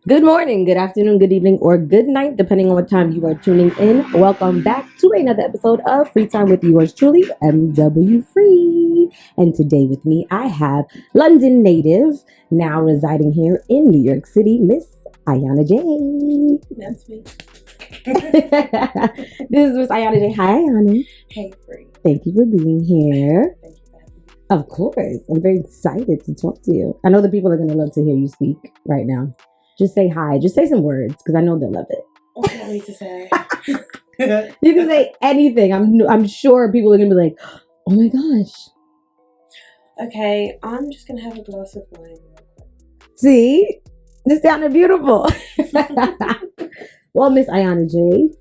Good morning, good afternoon, good evening, or good night, depending on what time you are tuning in. Welcome back to another episode of Free Time with yours truly, MW Free. And today with me, I have London native, now residing here in New York City, Miss Aiyana Jay. That's me. This is Miss Aiyana Jay. Hi, Aiyana. Hey, Free. Thank you for being here. Thank you for having me. Of course. I'm very excited to talk to you. I know the people are going to love to hear you speak right now. Just say hi. Just say some words because I know they'll love it. What do you want me to say? You can say anything. I'm sure people are going to be like, oh my gosh. Okay, I'm just going to have a glass of wine real quick. See? This sounded beautiful. Well, Miss Aiyana Jay,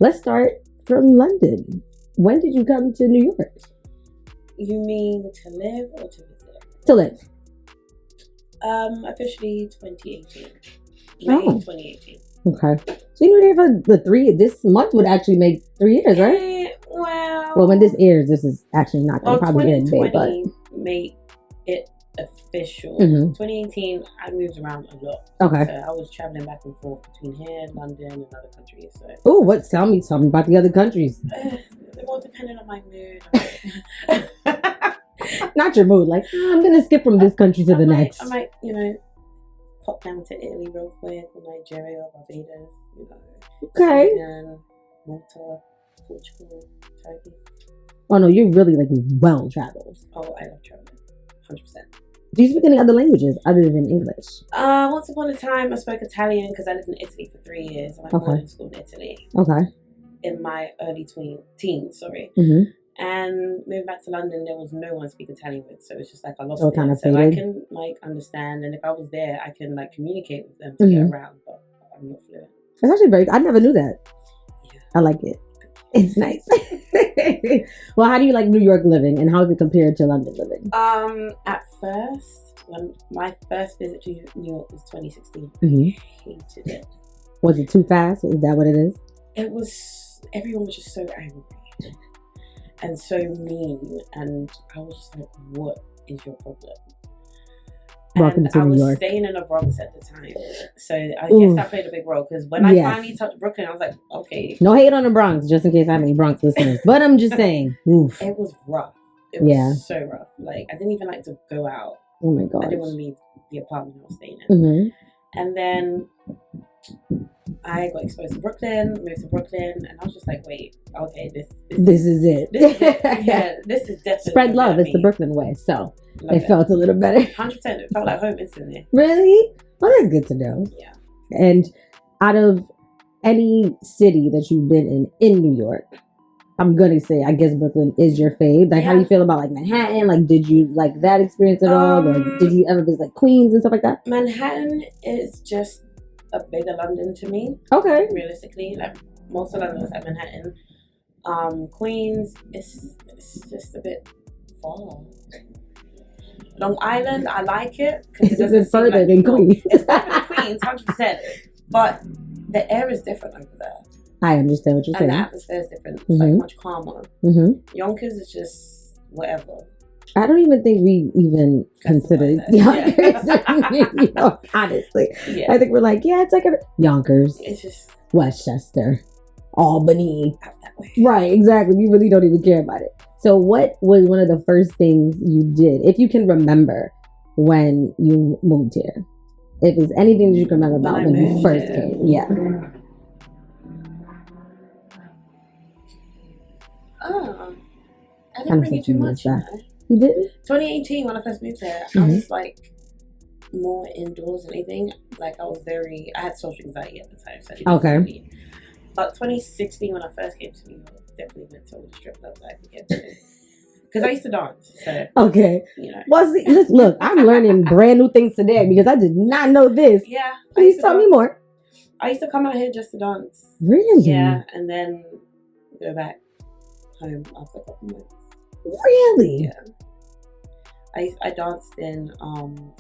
let's start from London. When did you come to New York? You mean to live or to visit? To live. Officially 2018. May 2018. Okay. So you were there for this month would actually make 3 years, right? Well, when this airs, this is actually not going to probably end May, but 2020 made it official. Mhm. 2018, I moved around a lot. okay. So I was traveling back and forth between here, London, and other countries. So Oh, what? Tell me about the other countries. they're all dependent on my mood. Not your mood. Like, I'm going to skip from this country to the next. I might, pop down to Italy real quick, or Nigeria, or Barbados, Okay. and Malta, Portugal, Turkey. Oh, no, you're really, like, well traveled. Oh, I love traveling, 100%. Do you speak any other languages other than English? Once upon a time, I spoke Italian because I lived in Italy for 3 years. I went Okay. boarding school in Italy Okay. in my early teens, sorry. Mm-hmm. And moving back to London, there was no one to speak Italian with, so it's just like I lost So it it. kind of So I faded? can understand, and if I was there, I can communicate with them to get around, but I'm not fluent. That's actually I never knew that. Yeah. I like it. It's nice. Well, how do you like New York living, and how is it compared to London living? At first, when my first visit to New York was 2016, Mm-hmm. I hated it. Was it too fast? Is that what it is? Everyone was just so angry and so mean, and I was just like, what is your problem? Welcome to I New was York. staying in the Bronx at the time, so I guess that played a big role, because when I Yes. finally touched Brooklyn, I was like, okay. No hate on the Bronx, just in case I have any Bronx listeners. But I'm just saying, oof. It was rough. It was Yeah. so rough. Like, I didn't even like to go out. Oh my I god. didn't want to leave the apartment I was staying in. Mm-hmm. And then I got exposed to Brooklyn, moved to Brooklyn, and I was just like, wait, okay, This is it. this is definitely Spread love. me. It's the Brooklyn way. So Love it felt a little better. 100%. It felt like home instantly. Really? Well, that's good to know. Yeah. And out of any city that you've been in New York, I'm gonna say I guess Brooklyn is your fave. Like, how do you feel about like Manhattan? Like, did you like that experience at all? Or did you ever visit like Queens and stuff like that? Manhattan is just a bigger London to me, Okay. realistically. Like, most of London is like Manhattan. Queens is just a bit far. Long Island, I like it because It's even further than Queens. It's further than Queens, 100%. But the air is different over there, I understand what you're and the saying. atmosphere is different. It's like much calmer. Mm-hmm. Yonkers is just whatever. I don't even think we even consider Yonkers in New York, honestly. Yeah, I think we're like, yeah, it's like Yonkers, it's just Westchester, Albany. out that way. Right, exactly. We really don't even care about it. So what was one of the first things you did, if you can remember, when you moved here? If there's anything that you can remember about when you first came. Yeah. Oh, I didn't really do much. You didn't? 2018, when I first moved here, I was like more indoors than anything. Like, I had social anxiety at the time, so I didn't Okay. But 2016, when I first came to New York, definitely went to all the strip clubs I could get to. Because I used to dance, so, Okay. Well, see, look, I'm learning brand new things today because I did not know this. Yeah. Please tell me more. I used to come out here just to dance. Really? Yeah, and then go back home after a couple months. Really? Yeah. I danced in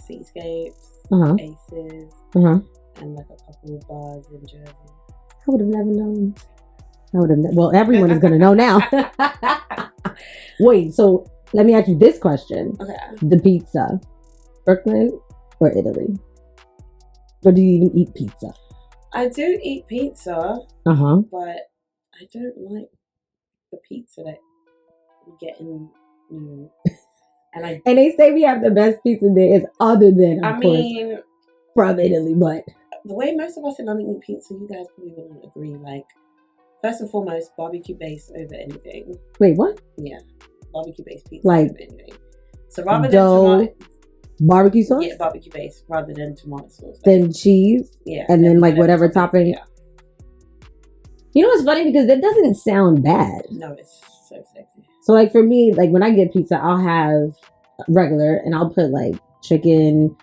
Seascapes, Uh-huh. Aces, Uh-huh. and like a couple of bars in Jersey. I would have never known. Well, everyone is going to know now. Wait, so let me ask you this question. Okay. The pizza, Brooklyn or Italy? Or do you even eat pizza? I do eat pizza, Uh-huh. but I don't like the pizza that we get in New York. And they say we have the best pizza there is other than, of course, from Italy, but the way most of us in London eat pizza, you guys probably wouldn't agree. Like, first and foremost, barbecue base over anything. Wait, what? Yeah, barbecue based pizza like over anything. So rather dough, than barbecue sauce? Yeah, barbecue base rather than tomato sauce. Then cheese? Yeah. And then like whatever topping? Yeah. You know what's funny? Because that doesn't sound bad. No, it's so sexy. So like for me, like when I get pizza, I'll have regular and I'll put like chicken,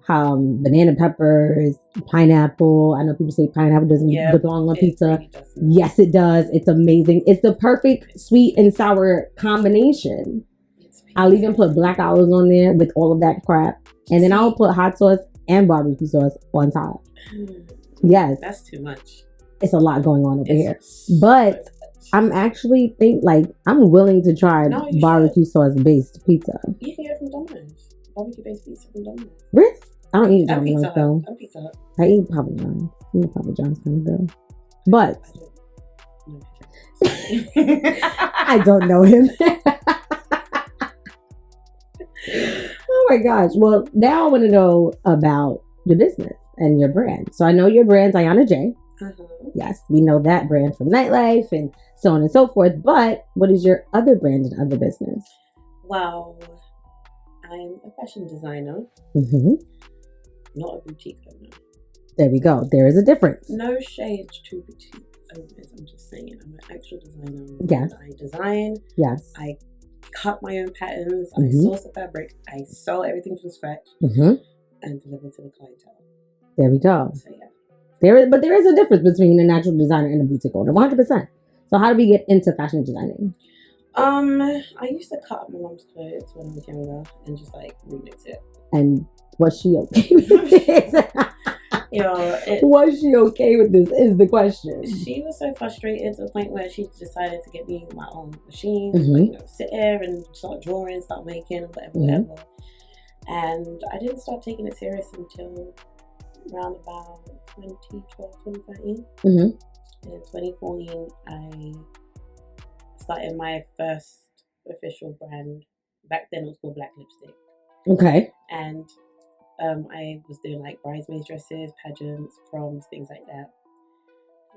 banana peppers, pineapple. I know people say pineapple doesn't belong on pizza. Really yes, it does. It's amazing. It's the perfect sweet and sour combination. I'll even put black olives on there with all of that crap. And then I'll put hot sauce and barbecue sauce on top. Yes. That's too much. It's a lot going on over here. But I'm actually I'm willing to try barbecue sauce based pizza. You can get it from Domino's. Barbecue based pizza from Domino's. Really? I don't eat Domino's though. I'm Pizza Hut. I eat Papa John's. I'm a Papa John's kind of girl. But I don't know him. Oh my gosh. Well, now I want to know about your business and your brand. So I know your brand's Aiyana Jay. Yes, we know that brand from Nightlife and so on and so forth. But what is your other brand and other business? Well, I'm a fashion designer, not a boutique owner. There we go. There is a difference. No shade to boutique owners. I'm just saying, I'm an actual designer. Yes. I design. Yes. I cut my own patterns. I source the fabric. I sew everything from scratch and deliver to the clientele. There we go. So yeah. But there is a difference between a natural designer and a boutique owner, 100%. So how do we get into fashion designing? I used to cut up my mom's clothes when I was younger and just like remix it. And was she okay with this? Was she okay with this is the question. She was so frustrated to the point where she decided to get me my own machine, sit there and start drawing, start making, whatever. And I didn't start taking it serious until around about 2012, 2013. And in 2014, I started my first official brand. Back then, it was called Black Lipstick. Okay. And I was doing like bridesmaids dresses, pageants, proms, things like that.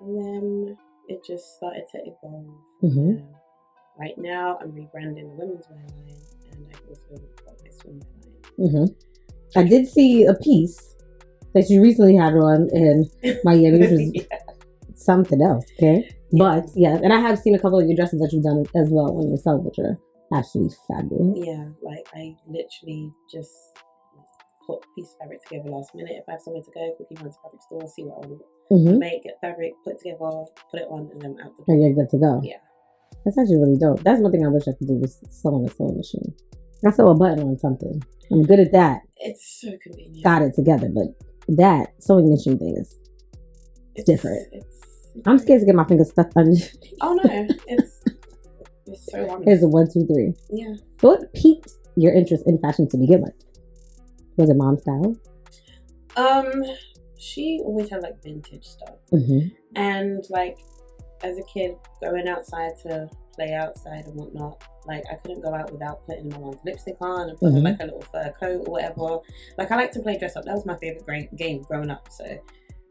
And then it just started to evolve. Right now, I'm rebranding the women's wear line, and I've also got my swimwear line. I did see a piece that you recently had on in Miami, which was something else, okay? But, yeah, and I have seen a couple of your dresses that you've done as well on yourself, which are absolutely fabulous. Yeah, like I literally just put a piece of fabric together last minute. If I have somewhere to go, quickly run to fabric store, see what I want. Make, get fabric, put it together, put it on, and then out the door. And you're good to go. Yeah. That's actually really dope. That's one thing I wish I could do was sew on a sewing machine. I sew a button on something. I'm good at that. It's so convenient. Got it together, but that sewing machine thing is different. I'm scared to get my fingers stuck under. Oh no, it's so long. It's a 1, 2, 3. Yeah. So what piqued your interest in fashion to begin with? Was it mom style? She always had like vintage stuff, and like as a kid going outside to play outside and whatnot, like I couldn't go out without putting my mom's lipstick on and putting like a little fur coat or whatever. Like I like to play dress up. That was my favorite game growing up. So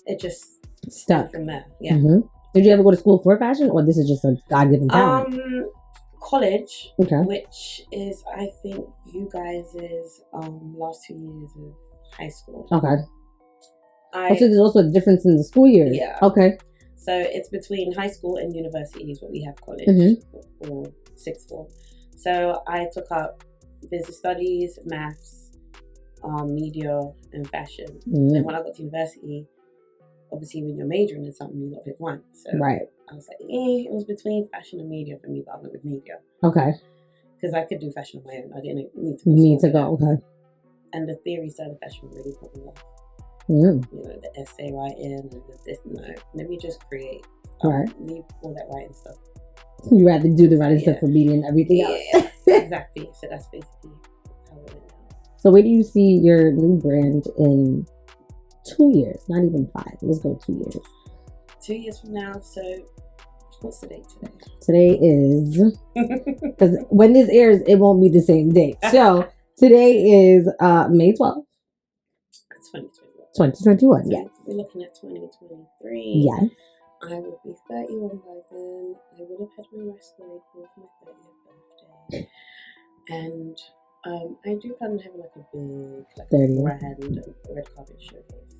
it just stuck from there. Yeah. Did you ever go to school for fashion, or this is just a God-given talent? College, which is I think you guys' last 2 years of high school. Okay. So there's also a difference in the school years. Yeah. Okay. So it's between high school and university is what we have college or sixth form. So I took up business studies, maths, media, and fashion. And when I got to university, obviously when you're majoring in something, you got to pick one. So I was like, it was between fashion and media for me, but I went with media. Okay. Because I could do fashion on my own. I didn't need to go. Okay. And the theory side of fashion really put me off. You know, the essay writing and this. No, let me just create. Leave all that writing stuff. You rather do the writing stuff for media and everything else. Exactly. So that's basically how it went down. So where do you see your new brand in 2 years, not even 5. Let's go 2 years. 2 years from now. So, what's the date today? Today is, because when this airs, it won't be the same date. So today is May 12th. 2021, so yes. We're looking at 2023. Yes. I will be 31 by then. I would have had my masquerade ball for my 30th birthday. And I do plan on having like a big, like a grand red carpet showcase.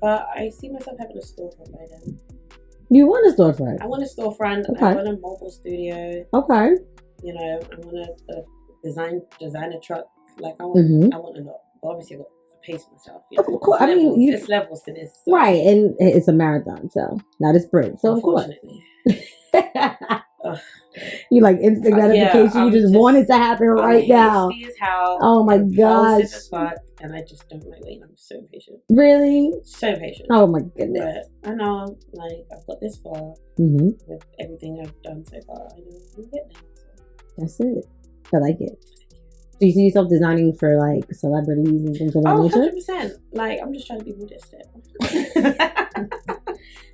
But I see myself having a storefront by then. You want a storefront? I want a storefront. Okay. I want a mobile studio. Okay. You know, I want a designer truck. Like I want a lot. But obviously, I've got to pace myself. You know? Of course, I mean, there's levels to this, so. Right? And it's a marathon, so not a sprint. So of course, you like instant gratification. You just want it to happen right now. How oh my gosh! And I just don't like waiting. I'm so impatient. Really? So patient. Oh my goodness! But I know, like I've got this far with everything I've done so far. I know we'll get there. So. That's it. I like it. Do you see yourself designing for like celebrities and things of that nature? 100%. Like I'm just trying to be modest.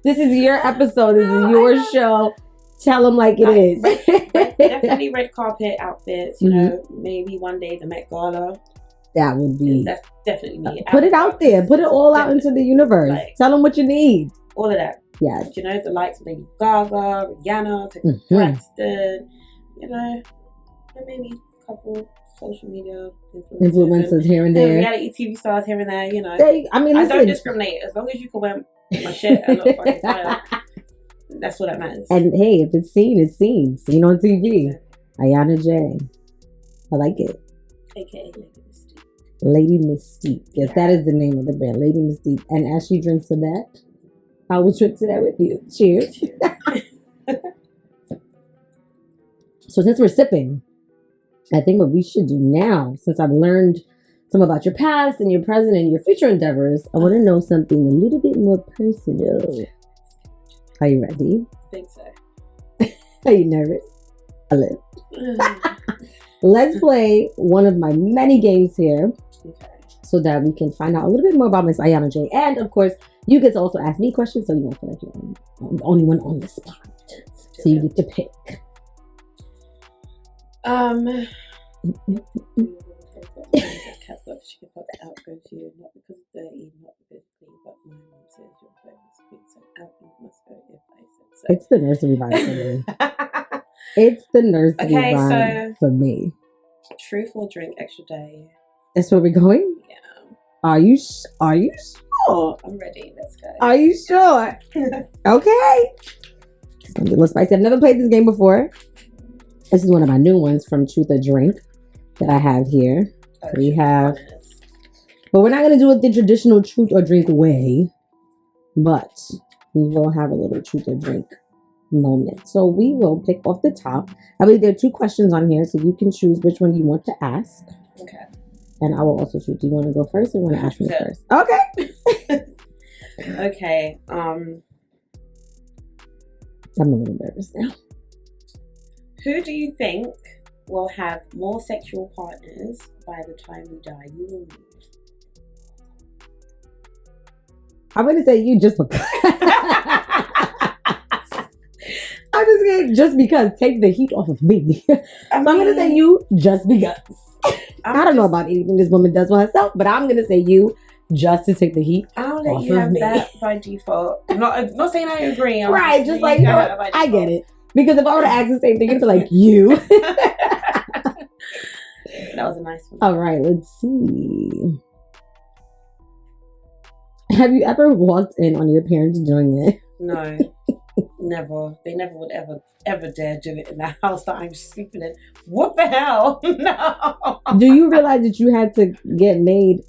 This is your episode. This is your show. Tell them like it is. Definitely red carpet outfits. You know, maybe one day the Met Gala. That would be. That's definitely me. Put it out there. Put it all out into the universe. Like, tell them what you need. All of that. Yes. You know, the likes of Lady Gaga, Rihanna, Braxton. You know, and maybe a couple social media influencers here and there. Reality TV stars here and there. You know. I mean, listen. I don't discriminate. As long as you can wear my shit and look fucking fire. That's what that matters. And hey, if it's seen, it's seen. Seen on TV. Aiyana Jay. I like it. AKA Lady Mystique. Lady Mystique. Yes, that is the name of the brand. Lady Mystique. And as she drinks to that, I will drink to that with you. Cheers. So since we're sipping, I think what we should do now, since I've learned some about your past and your present and your future endeavors, I want to know something a little bit more personal. Are you ready? I think so. Are you nervous? A little. Let's play one of my many games here. Okay. So that we can find out a little bit more about Miss Aiyana Jay. And of course, you get to also ask me questions so you won't feel like you're the only one on the spot. So you get to pick. She can put the outgo to you, not because it's dirty, not because it's clean, but my mom says your phone is clean, so out you must go if I said so. It's the nursery rhyme for me. It's the nursery rhyme for me. Truth or drink extra day? That's where we're going? Yeah. Are you sure? I'm ready. Let's go. Are you sure? Okay. It's gonna be a little spicy. I've never played this game before. This is one of my new ones from Truth or Drink that I have here. We have, but we're not going to do it the traditional Truth or Drink way, but we will have a little Truth or Drink moment. So we will pick off the top. I believe there are 2 questions on here, so you can choose which one you want to ask. Okay. And I will also choose. Do you want to go first or you want to ask me first? Okay. Okay. I'm a little nervous now. Who do you think will have more sexual partners by the time you die? You or me? I'm going to say you just because. I'm just going just because. Take the heat off of me. I'm going to say you just because. I don't know about anything this woman does for herself, but I'm going to say you just to take the heat I'll let you have that by default. I'm not saying I agree. Right, just like, you know what, I get it. Because if I were to ask the same thing, it'd be like, you. That was a nice one. All right, let's see. Have you ever walked in on your parents doing it? No, never. They never would ever dare do it in the house that I'm sleeping in. What the hell? No. Do you realize that you had to get made?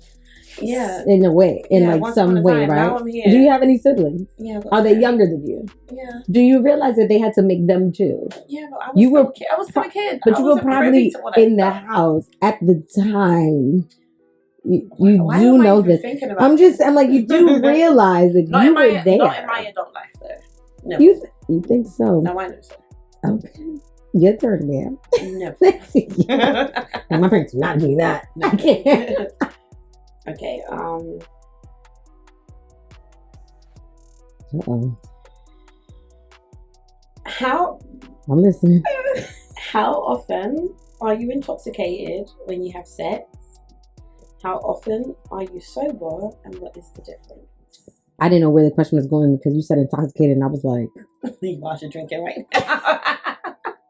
Yeah. In a way, like some way, right? Now I'm here. Do you have any siblings? Yeah. Are they younger than you? Yeah. Do you realize that they had to make them too? Yeah, but I was still a kid. But you were probably in the house at the time. You do know this. I'm like, you do realize that you were there. Not in my adult life, though. No. You think so? No, I know so. Okay. Your turn, man. Never. And my parents did not do that. No. I can't. Okay. Uh-oh. I'm listening. How often are you intoxicated when you have sex? How often are you sober, and what is the difference? I didn't know where the question was going because you said intoxicated, and I was like, You guys should drink it right now.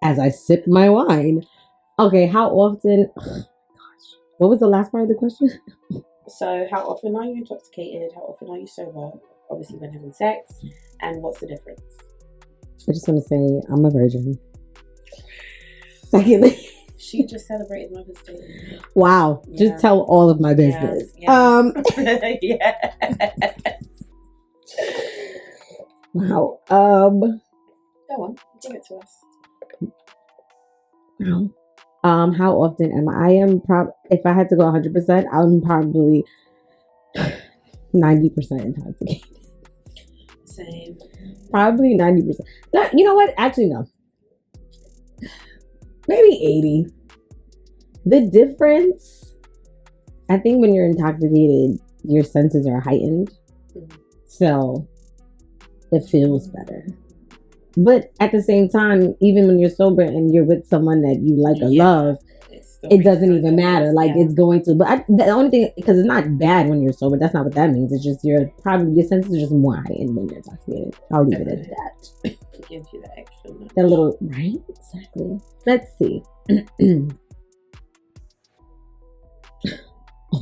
as I sip my wine. Okay, how often? Oh, gosh, what was the last part of the question? So, how often are you intoxicated? How often are you sober? Obviously, when having sex, and what's the difference? I just want to say I'm a virgin. Secondly, she just celebrated Mother's Day. Wow, yeah. Just tell all of my business. Yeah. Yeah. Wow. Go on, give it to us. How often am I? If I had to go 100%, I'm probably 90% intoxicated. Same. Probably 90%. No, you know what? Actually, no. Maybe 80. The difference, I think when you're intoxicated, your senses are heightened. Mm-hmm. So it feels better. But at the same time, even when you're sober and you're with someone that you like or love, it doesn't even matter. Like it's going to. But the only thing, because it's not bad when you're sober. That's not what that means. It's just your senses are just more heightened when you're intoxicated. I'll leave it at that. It gives you that extra. That little, right? Exactly. Let's see.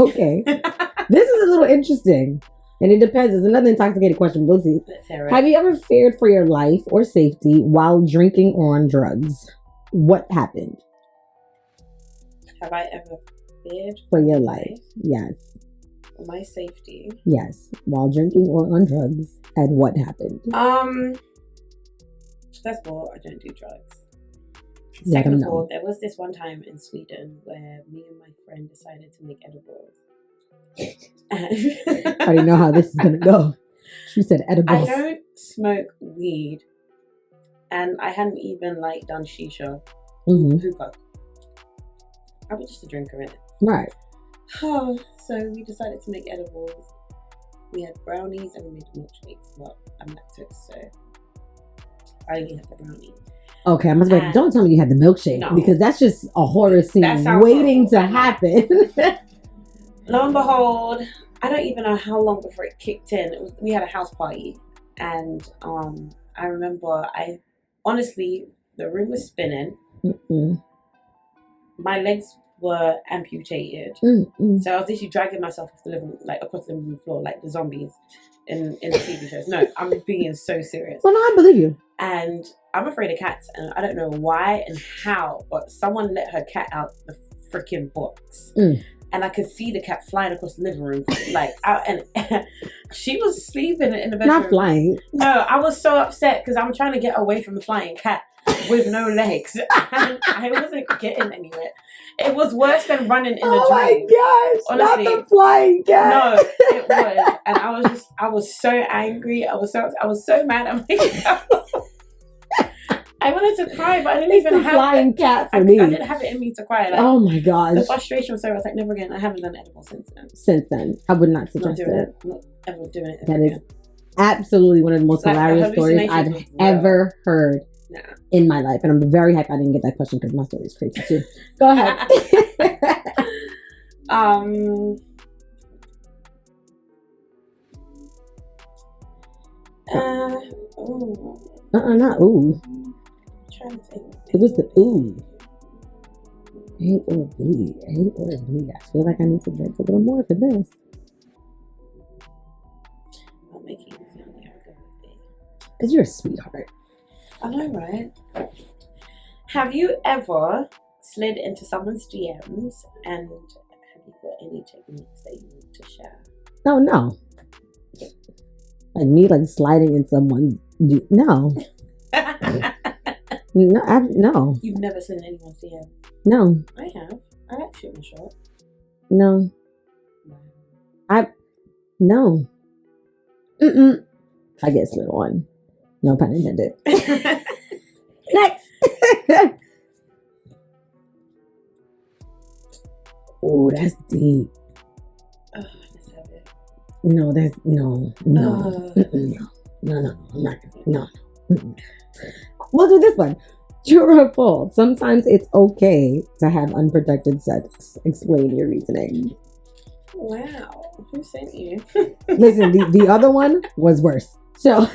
Okay. This is a little interesting. And it depends. It's another intoxicated question. We'll see. Have you ever feared for your life or safety while drinking or on drugs? What happened? Have I ever feared for your life? Yes. For my safety? Yes. While drinking or on drugs. And what happened? First of all, I don't do drugs. Second of all, there was this one time in Sweden where me and my friend decided to make edibles. I already know how this is gonna go. She said edibles. I don't smoke weed, and I hadn't even done shisha, hookah. I was just a drinker in it. Right. So we decided to make edibles. We had brownies and we made milkshakes. Well, I'm lactose, so I only had the brownies. Okay, I must be like, don't tell me you had the milkshake because that's just a horror scene waiting to happen. Lo and behold, I don't even know how long before it kicked in. We had a house party, and I remember honestly, the room was spinning. Mm-mm. My legs were amputated, so I was literally dragging myself off across the living room floor, like the zombies in the TV shows. No, I'm being so serious. Well, no, I believe you. And I'm afraid of cats, and I don't know why and how, but someone let her cat out the freaking box. And I could see the cat flying across the living room, out, and she was sleeping in the bedroom. Not flying. No, I was so upset because I'm trying to get away from the flying cat with no legs, and I wasn't getting anywhere. It was worse than running in a dream. Oh my gosh! Honestly, not the flying cat. No, it was, and I was so angry. I was so mad at myself. I wanted to cry, but I didn't even have flying cat for me. I didn't have it in me to cry. Oh my gosh! The frustration was so. I was like, never again. I haven't done edible since then. I would not suggest it. Not ever doing it. That is absolutely one of the most hilarious stories I've ever heard in my life, and I'm very happy I didn't get that question because my story is crazy too. Go ahead. Not ooh. It was the ooh. A or B. A or B. I feel like I need to drink a little more for this. I'm making you feel like I'm going to be. Because you're a sweetheart. I know, right? Have you ever slid into someone's DMs, and have you got any techniques that you need to share? Oh, no. Like me, sliding in someone's... No. No. You've never slid in anyone's DM? No. I have. I like shooting a shot. No. No. Mm-mm. I get slid on. No pun intended. Next. Oh, that's deep. Oh, No, there's no. Uh. Mm-mm, no. I'm not. No. Mm-mm. We'll do this one. True or false? Sometimes it's okay to have unprotected sex. Explain your reasoning. Wow, who sent you? Listen, the other one was worse. So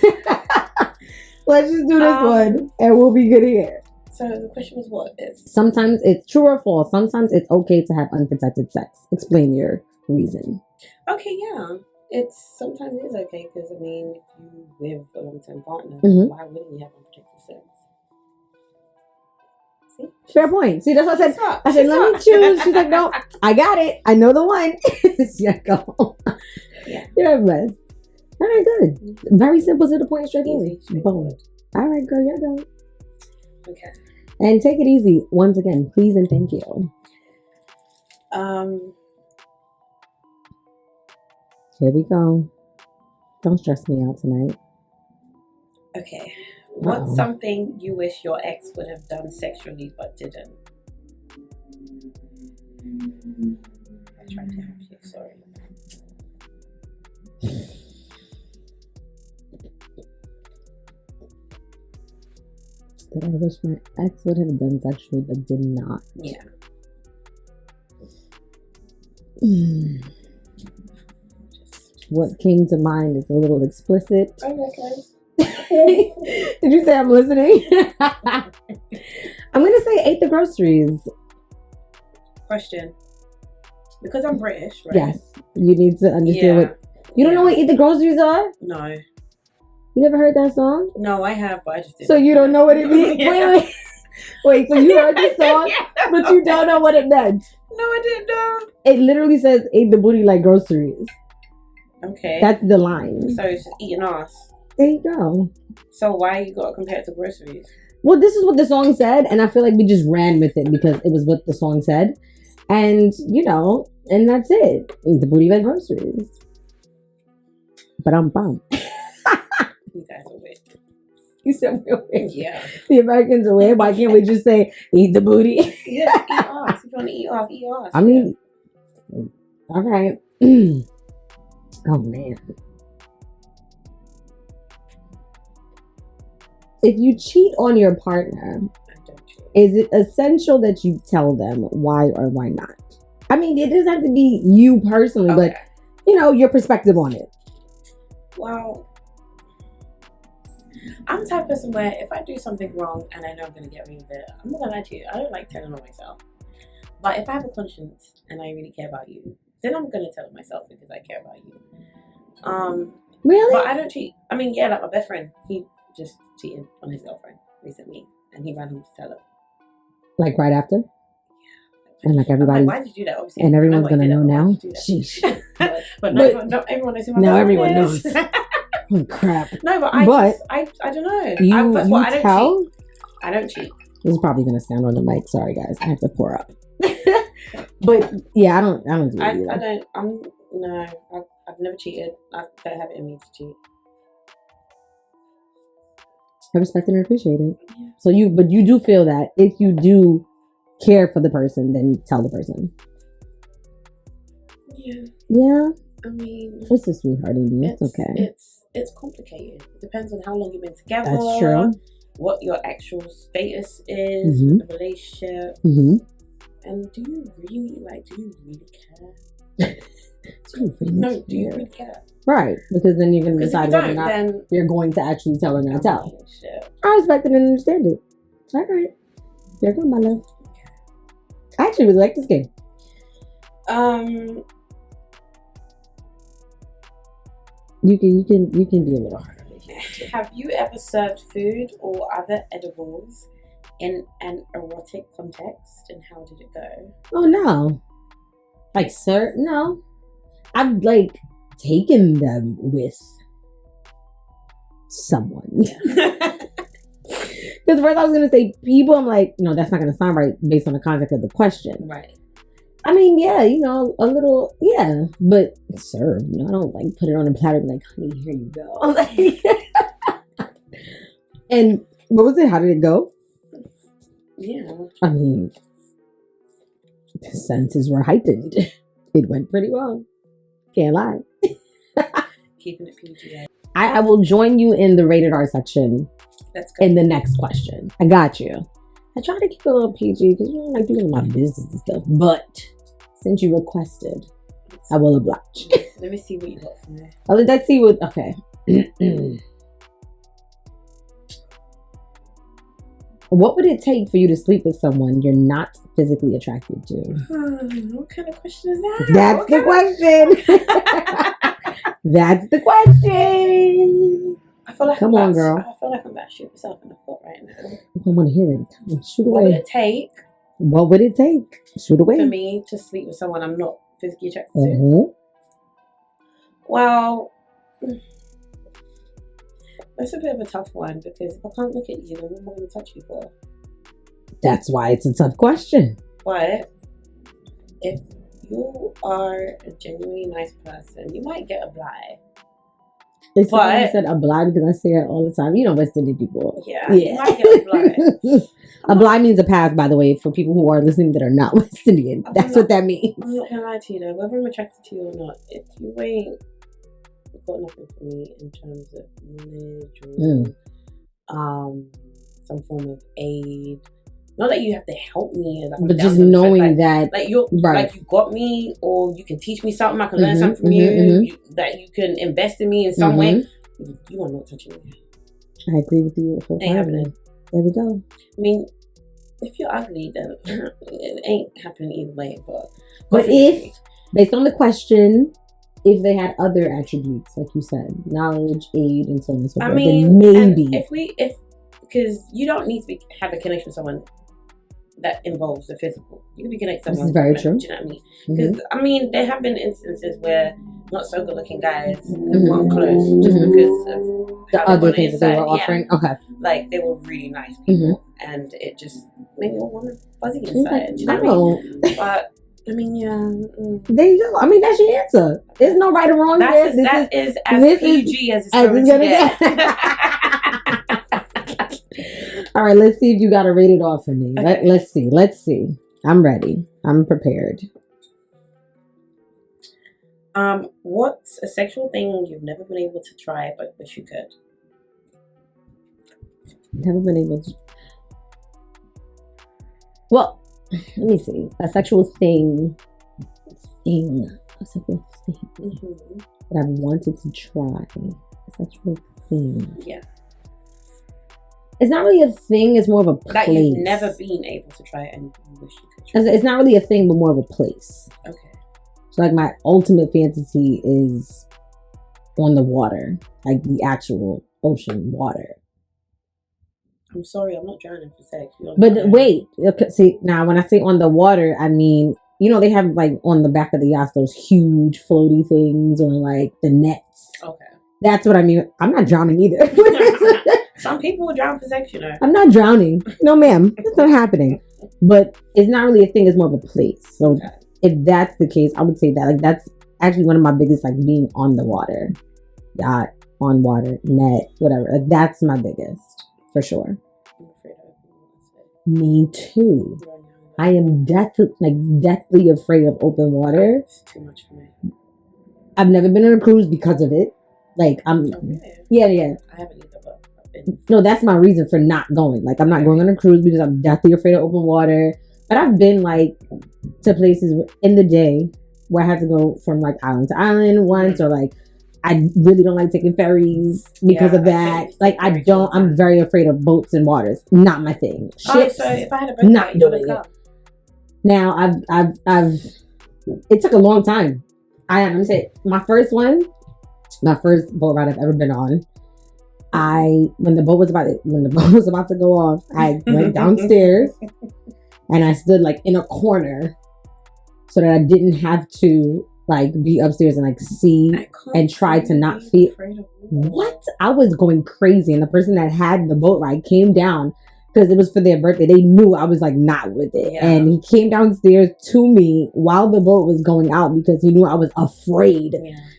let's just do this one, and we'll be good here. So the question was what? Sometimes it's true or false. Sometimes it's okay to have unprotected sex. Explain your reason. Okay, yeah. Sometimes it is okay because I mean, if you live a long-term partner, why wouldn't you have unprotected sex? See? Fair point. See, that's what I said. I said, let me choose. She's like, no, I got it. I know the one. Yeah, go. Yeah. You're blessed. All right, good. Very simple to the point, straightforward. Boom. All right, girl, y'all go. Okay. And take it easy. Once again, please and thank you. Here we go. Don't stress me out tonight. Okay. What's something you wish your ex would have done sexually but didn't? I tried to help you, sorry. That I wish my ex would have done sexually but did not. Yeah. What came to mind is a little explicit. Okay. Did you say I'm listening? I'm going to say ate the groceries. Question. Because I'm British, right? Yes. You need to understand what... You don't know what eat the groceries are? No. You never heard that song? No, I have, but I just didn't. So you don't know what it means? Yeah. Wait, so you heard the song, but you don't know what it meant? No, I didn't know. It literally says ate the booty like groceries. Okay. That's the line. So it's just eating ass. There you go. So why you got to compare it to groceries? Well, this is what the song said, and I feel like we just ran with it because it was what the song said. And, and that's it. Eat the booty like groceries. But I'm bummed. You guys are weird. You said we're weird. Yeah. The Americans are weird. Why can't we just say, eat the booty? Yeah, eat ass. If you want to eat ass, eat ass. I mean, all right. Oh, man. If you cheat on your partner, is it essential that you tell them why or why not? I mean, it doesn't have to be you personally, but, your perspective on it. Well, I'm the type of person where if I do something wrong and I know I'm going to get away with it, I'm not going to lie to you. I don't like telling on myself. But if I have a conscience and I really care about you, then I'm going to tell myself because I care about you. Really? But I don't cheat. I mean, yeah, like my best friend, he just cheated on his girlfriend recently and he ran home to tell her. Like right after? Yeah. And like everybody. Why did you do that? Obviously, and everyone's going to know now? Sheesh. but not everyone knows who my now girlfriend everyone is. knows. Oh, crap. No, but I don't know. I don't cheat. This is probably going to sound on the mic. Sorry, guys. I have to pour up. But yeah, I don't do it either. I've never cheated. I don't have it in me to cheat. I respect and appreciate it. Yeah. So but you do feel that if you do care for the person, then tell the person. Yeah. Yeah. I mean, it's a sweetheart in you. It's okay. It's complicated. It depends on how long you've been together. That's true. What your actual status is in the relationship. And do you really care? Do you really care? Right, because then you're going to decide whether or not you're going to actually tell or not tell. I respect it and understand it. All right. Here you go, my love. I actually really like this game. You can be a little harder. Have you ever served food or other edibles in an erotic context, and how did it go? Oh no. Like, sir, no. I've taken them with someone. Because first I was gonna say people, I'm like, no, that's not gonna sound right based on the context of the question. Right. I mean, yeah, a little, yeah, but serve. I don't put it on a platter and be like, honey, here you go. And what was it? How did it go? Yeah. I mean, the senses were heightened. It went pretty well. Can't lie. Keeping it PG. I will join you in the rated R section. That's good. In the next question. I got you. I try to keep it a little PG because you don't like doing my business and stuff. But since you requested, I will oblige. Let me see what you got from there. Oh, let's see what. Okay. What would it take for you to sleep with someone you're not physically attracted to? What kind of question is that? That's the question. That's the question. I feel like Come on, girl. I feel like I'm about to shoot myself in the foot right now. I want to hear it. Shoot What would away. it take? What would it take? Shoot away. For me to sleep with someone I'm not physically attracted to? Mm-hmm. Well, that's a bit of a tough one because if I can't look at you, then what am I going to touch you for? That's why it's a tough question. But if you are a genuinely nice person, you might get a blight. It's funny you said a blind because I say it all the time. You know West Indian people. Yeah. You might get a blight. A blind means a pass, by the way, for people who are listening that are not West Indian. That's what that means. I'm not going to lie to you though. Whether I'm attracted to you or not, if you ain't got nothing for me in terms of knowledge or some form of aid. Not that you have to help me, like, but just knowing that, like you're right. like you got me, or you can teach me something. I can learn something from you, that you can invest in me in some way. You are not touching me. I agree with you. Ain't happening. There we go. I mean, if you're ugly, then it ain't happening either way. But if, based on the question, if they had other attributes, like you said, knowledge, aid, and so on and so forth, then maybe. Because you don't need to have a connection with someone that involves the physical. You can be connected to someone. This is very true. Do you know what I mean? Because I mean, there have been instances where not so good looking guys have gotten close just because of the other things that they were offering. Yeah. Okay. Like they were really nice people, and it just made me want to fuzzy inside. Do you know what I mean? But I mean, yeah. There you go. I mean, that's your answer. There's no right or wrong here. That is as PG as it's going to get. All right, let's see if you got a rated R for me. Okay. Let's see. I'm ready. I'm prepared. What's a sexual thing you've never been able to try but wish you could? Never been able to. Well, let me see. A sexual thing. A sexual thing that I've wanted to try. A sexual thing. Yeah. It's not really a thing. It's more of a place. That you've never been able to try and you wish you could try. It's not really a thing, but more of a place. Okay. So like my ultimate fantasy is on the water, like the actual ocean water. I'm sorry, I'm not drowning for sex. But wait, see, now when I say on the water, I mean, you know, they have like on the back of the yachts those huge floaty things or like the nets. Okay. That's what I mean. I'm not drowning either. Some people will drown for sex, you know. I'm not drowning. No, ma'am. That's not happening. But it's not really a thing. It's more of a place. So if that's the case, I would say that. Like, that's actually one of my biggest, like, being on the water. Yacht, on water, net, whatever. Like, that's my biggest. For sure. I'm afraid of it. Me too. I am deathly afraid of open water. It's too much for me. I've never been on a cruise because of it. Like, Yeah. I haven't either, but no, that's my reason for not going. Like, I'm not going on a cruise because I'm deathly afraid of open water. But I've been, like, to places in the day where I had to go from, like, island to island once, or, like, I really don't like taking ferries because of that. Like, I'm very afraid of boats and waters. Not my thing. Ships, so if I had a boat, not doing it. Now, it took a long time. I'm gonna say my first boat ride I've ever been on. When the boat was about to go off, I went downstairs and I stood like in a corner so that I didn't have to like be upstairs and like see and try to not feel. What? I was going crazy, and the person that had the boat ride came down because it was for their birthday. They knew I was like not with it, and he came downstairs to me while the boat was going out because he knew I was afraid,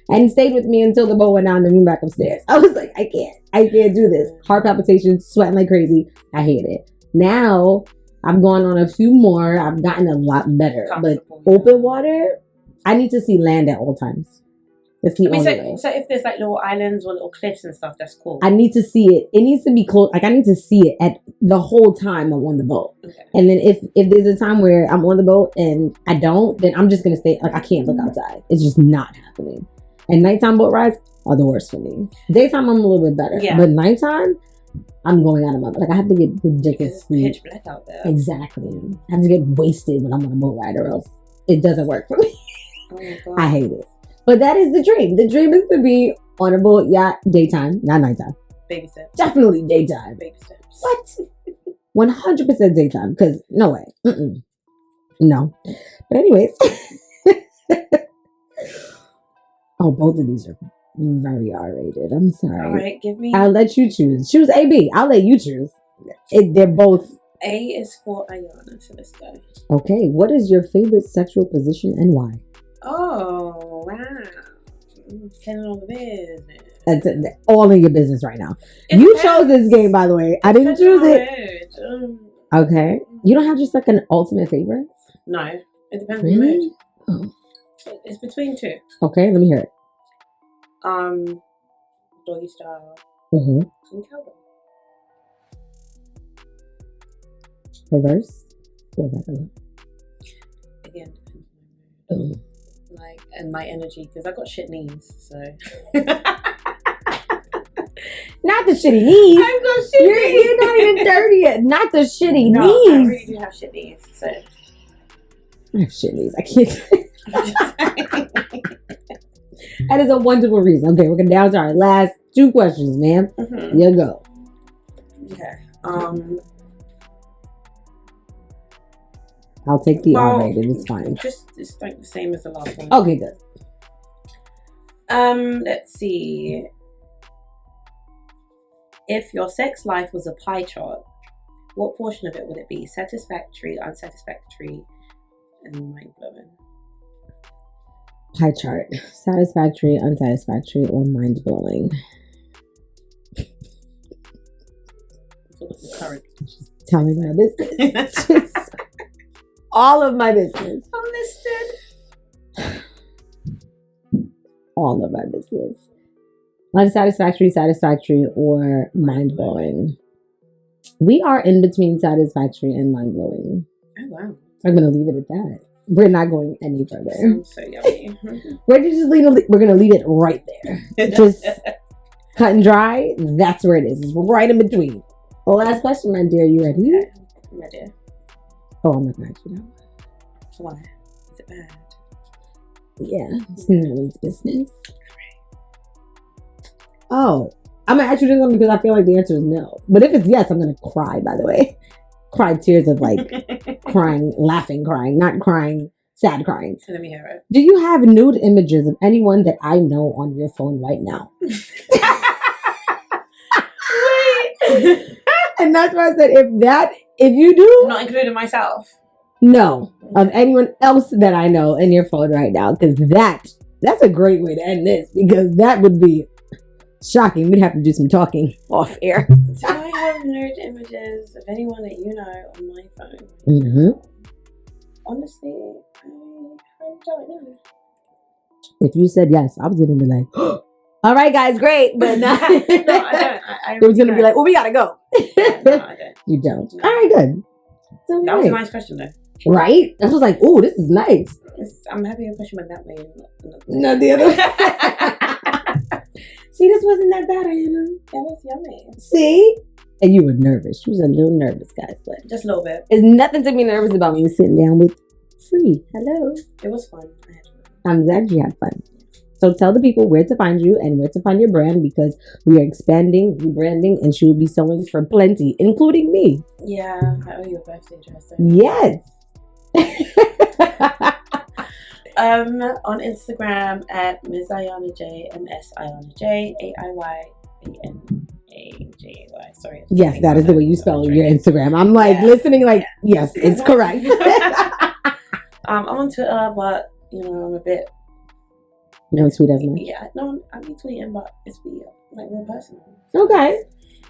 and stayed with me until the boat went out and then went back upstairs. I was like, I can't do this. Heart palpitations, sweating like crazy. I hate it. Now I've gone on a few more. I've gotten a lot better, but open water, I need to see land at all times. That's the I mean, only way. so if there's like little islands or little cliffs and stuff, that's cool. I need to see it. It needs to be close. Like I need to see it at the whole time I'm on the boat. Okay. And then if there's a time where I'm on the boat and I don't, then I'm just gonna stay. Like I can't look outside. It's just not happening. And nighttime boat rides are the worst for me. Daytime I'm a little bit better. Yeah. But nighttime, I'm going out of my like I have to get ridiculous. Pitch black out there. Exactly. I have to get wasted when I'm on a boat ride, or else it doesn't work for me. Oh my God. I hate it. But that is the dream. The dream is to be on a boat yacht daytime, not nighttime. Baby steps. Definitely daytime. Baby steps. What? 100% daytime. Because no way. No. But anyways. Oh, both of these are very R-rated. I'm sorry. All right, give me. I'll let you choose. Choose A, B. I'll let you choose. They're both. A is for Aiyana, so let's go. Okay. What is your favorite sexual position and why? Oh, wow. Telling all the business. That's all in your business right now. It You depends. chose this game, by the way. I didn't choose it. Mood. Okay. You don't have just like an ultimate favorite? No, it depends Really? on the mood. Oh. It's between two. Okay, let me hear it. Doggy style Mm-hmm. and cowbell. Reverse? Or regular? Again, depends on Oh. my mood. Like, and my energy, because I got shit knees, so. Not the shitty knees. I've got shit knees. You're not even dirty yet. Not the shitty No, I knees. really do have shit knees, so. I have shit knees. I can't. That is a wonderful reason. Okay, we're going down to our last two questions, ma'am. Mm-hmm. You go. Okay. I'll take the Well, R-rated. It's fine. Just it's like the same as the last one. Okay, good. Let's see. If your sex life was a pie chart, what portion of it would it be? Satisfactory, unsatisfactory, and mind-blowing? Pie chart. Satisfactory, unsatisfactory, or mind-blowing. So what's the current? Just telling my business. Just all of my business. Unlisted. All of my business. Unsatisfactory, satisfactory, or mind-blowing. We are in between satisfactory and mind-blowing. Oh wow. I'm going to leave it at that. We're not going any further. Sounds so yummy. We're going to leave it right there. Just cut and dry. That's where it is. It's right in between. Last question, my dear. You ready? Okay. I'm ready. Oh, I'm not going to ask you that. Why? Is it bad? Yeah, it's no one's business. Oh, I'm gonna ask you this one because I feel like the answer is no. But if it's yes, I'm gonna cry. By the way, cry tears of like crying, laughing, crying, not crying, sad crying. Let me hear it. Do you have nude images of anyone that I know on your phone right now? Wait. And that's why I said if you do, Not including myself. no, of anyone else that I know in your phone right now, because that's a great way to end this, because that would be shocking. We'd have to do some talking off air. Do I have nude images of anyone that you know on my phone? Mm-hmm. Honestly, I don't know. If you said yes, I was gonna be like, all right, guys, great, but not. No, I don't. I It was gonna be like, well, we gotta go. no, I don't. You don't. No. All right, good. So, That was a right. nice question, though. Right? I was like, oh, this is nice. I'm happy your question went that way. Not the other. See, this wasn't that bad, Aiyana. That was yummy. See? And you were nervous. She was a little nervous, guys, but Just a little bit. there's nothing to be nervous about when you're sitting down with Free. Hello. It was fun. I had fun. I'm glad you had fun. So tell the people where to find you and where to find your brand, because we are expanding, rebranding, and she will be sewing for plenty, including me. Yeah, I owe you a birthday dress. Yes. On Instagram at Ms. Aiyana J, MS Aiyana J, AIYANAJY. Sorry. Yes, that is the way you spell your Instagram. I'm like listening, like, yes, it's correct. I'm on Twitter, but I'm a bit. You don't tweet as much. Yeah, no, I be tweeting, but it's weird, like more personal. Okay.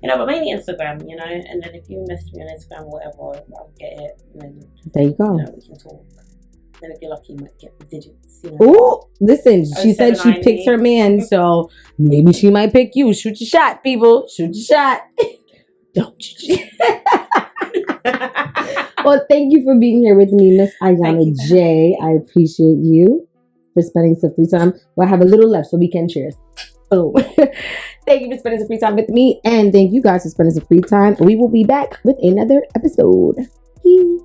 But mainly Instagram, and then if you message me on Instagram or whatever, I'll get it, and then There you go. we can talk. And if you're lucky, you might get the digits. Oh, listen, she said she 0790. picks her man, so maybe she might pick you. Shoot your shot, people. Shoot your shot. Don't you? Well, thank you for being here with me, Miss Aiyana Jay. I appreciate you for spending some free time. Well, I have a little left, so we can cheers. Boom. Thank you for spending some free time with me, and thank you guys for spending some free time. We will be back with another episode. Peace.